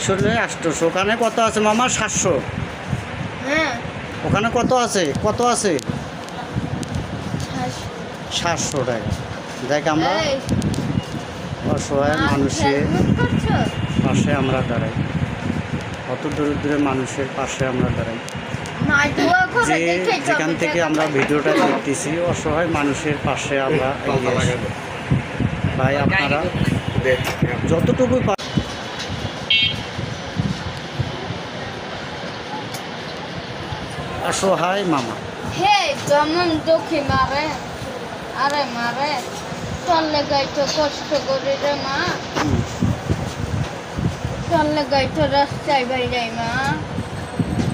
100 নয় 800। ওখানে কত আছে মামা? 700। হ্যাঁ ওখানে কত আছে? কত আছে? 700 700 টাকা। দেখ আমরা এই, অসহায় মানুষের ফেসবুক করছো? পাশে আমরা দাঁড়াই, কত দরিদ্রের মানুষের পাশে আমরা দাঁড়াই। মা দোয়া করে যে দেখে যেখান থেকে আমরা ভিডিওটা দেখতেছি অসহায় মানুষের পাশে আমরা এগিয়ে আসি। ভাই আপনারা যতটুকু অসহায় মামা। হে যেমন দুঃখী মারে, আরে মারে চললে গাইতো কষ্ট করি রে মা, চললে গাইতো রাস্তায় বাইরে মা,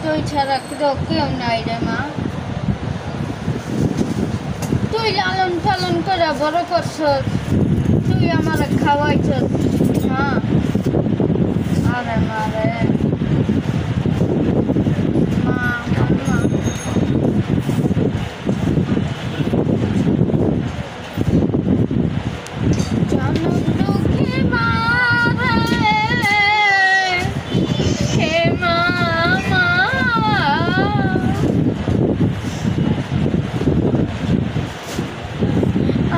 তুই ছাড়া তো কেউ নাই রে মা। তুই লালন পালন করে বড় করছ, তুই আমার খাওয়াইছ মা, আরে মারে মা মা জনম দুঃখী মা রে, হে মা মা,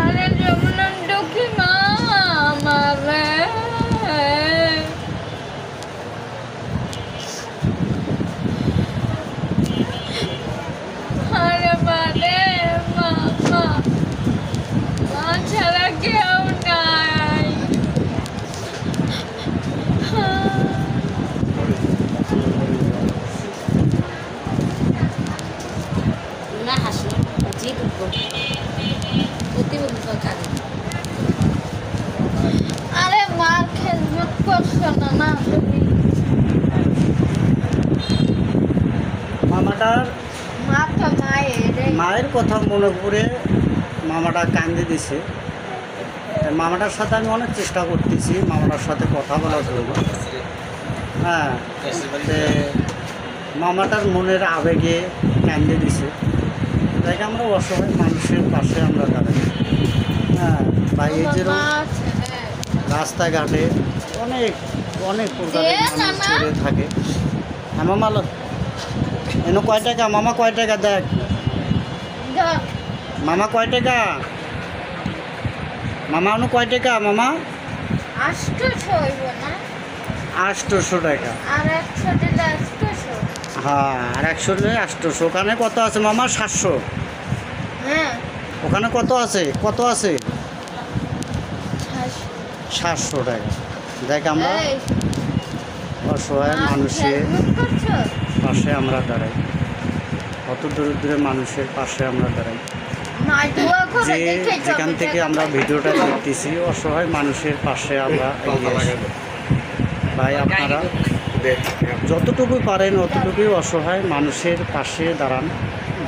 আরে জনম দুঃখী মা রে, আরে মারে মা মা, মা ছাড়া কেউ নাই। না হাসি জি দুঃখ প্রতিবন্ধ কারণ আরে মার খেদমত করছো না না তুমি, মামাটার মা তো মায়ের মায়ের কথা মনে করে মামাটা কান্দে দিছে। মামাটার সাথে আমি অনেক চেষ্টা করতেছি মামাটার সাথে কথা বলার জন্য। হ্যাঁ, তে মামাটার মনের আবেগে কান্দে দিছে। তাই আমরা অসহায় মানুষের পাশে আমরা দাঁড়াই। হ্যাঁ, বা এই যে রাস্তাঘাটে অনেক অনেক প্রকারের মানুষ পড়ে থাকে। হ্যাঁ মামা এনে কয় টাকা মামা? কয় টাকা? দেখ মামা কয় টাকা? মামা অনু কয় টাকা মামা? 800 হইব না? 800 টাকা। আর 100 দিলে 800। হ্যাঁ, আর 100 নয় 800। ওখানে কত আছে মামা? 700। হ্যাঁ ওখানে কত আছে? কত আছে? 700 700 টাকা। দেখ আমরা এই, অসহায় মা মানুষের ফেসবুক করছো? পাশে আমরা দাঁড়াই, কত দরিদ্রের মানুষের পাশে আমরা দাঁড়াই। মা দোয়া করে যে দেখে যেখান থেকে আমরা ভিডিওটা দেখতেছি অসহায় মানুষের পাশে আমরা এগিয়ে আসি। ভাই আপনারা যতটুকু পারেন অতটুকুই অসহায় মানুষের পাশে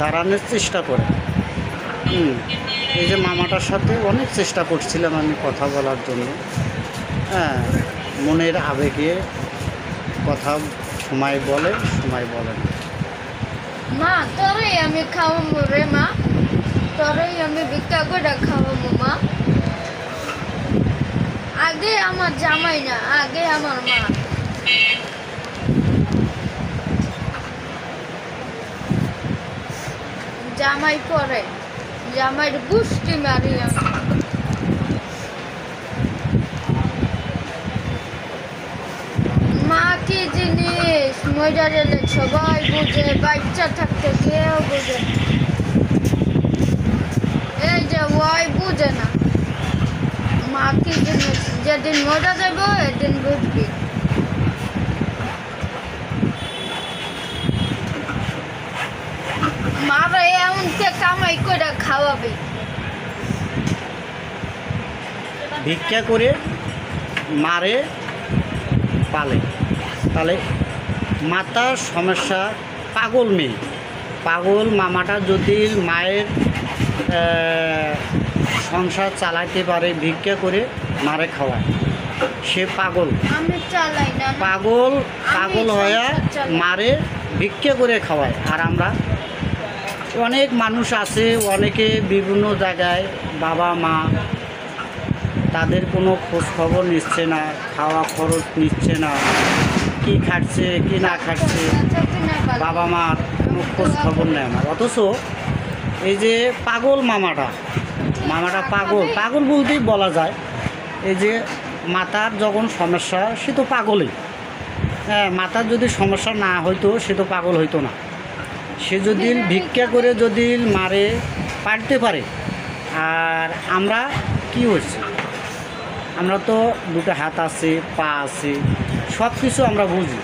দাঁড়ানোর চেষ্টা করেন। এই যে মামাটার সাথে অনেক চেষ্টা করছিলাম আমি কথা বলার জন্য। হ্যাঁ, মনের আবেগে কথা সময় বলে সময় বলে না। মা তোরে আমি খাওয়াবো রে মা, তোরে আমি ভিক্ষা করে খাওয়াবো মা। আগে আমার জামাই না, আগে আমার মা। জামাই পরে, জামাইয়ের গুষ্টি মারি আমি। মা কি জিনিস মজা গেলে সবাই বুঝে, বাচ্চা থাকতে কেউ বুঝে না। এই যে ওই বুঝে না মা কি জিনিস, যেদিন মজা দেব এদিন বুঝবি। মারা এমনকে কামাই করে খাওয়াবে, ভিক্ষা করে মারে পালে। তাহলে মাতার সমস্যা, পাগল মেয়ে, পাগল মামাটা যদি মায়ের সংসার চালাইতে পারে ভিক্ষা করে মারে খাওয়ায়, সে পাগল। আমি চালাই না, পাগল পাগল হয়ে মারে ভিক্ষা করে খাওয়ায়। আর আমরা অনেক মানুষ আছে, অনেকে বিভিন্ন জায়গায় বাবা মা তাদের কোনো খোঁজ খবর নিচ্ছে না, খাওয়া খরচ নিচ্ছে না, কি খাচ্ছে কি না খাচ্ছে বাবা মার কোনো খোঁজ খবর নেয় না। অথচ এই যে পাগল মামাটা পাগল পাগল বলতেই বলা যায়। এই যে মাতার যখন সমস্যা সে তো পাগলই। হ্যাঁ, মাতার যদি সমস্যা না হইতো সে তো পাগল হইতো না। সে যদি ভিক্ষা করে যদি মারে পারতে পারে, আর আমরা কি হচ্ছে, আমরা তো দুটো হাত আছে, পা আছে, সব কিছু আমরা বুঝি।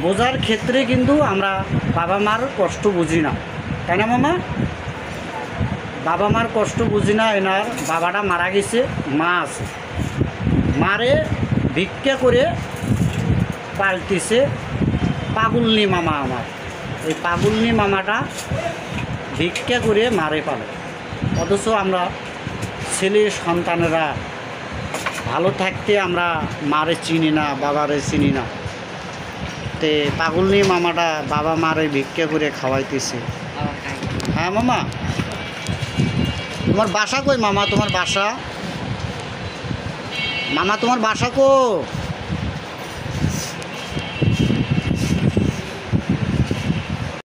বোঝার ক্ষেত্রে কিন্তু আমরা বাবা মার কষ্ট বুঝি না, তাই না মামা? বাবা মার কষ্ট বুঝি না। এনার বাবাটা মারা গেছে, মা আছে, মারে ভিক্ষা করে পাল্টিছে পাগলনি মামা আমার। এই পাগলনি মামাটা ভিক্ষা করে মারে পালে। অথচ আমরা ছেলে সন্তানেরা ভালো থাকতে আমরা মারে চিনি না, বাবারে চিনি না। তে পাগলনি মামাটা বাবা মারে ভিক্ষা করে খাওয়াইতেছে। হ্যাঁ মামা, তোমার বাসা কই মামা? তোমার বাসা মামা, তোমার বাসা কো?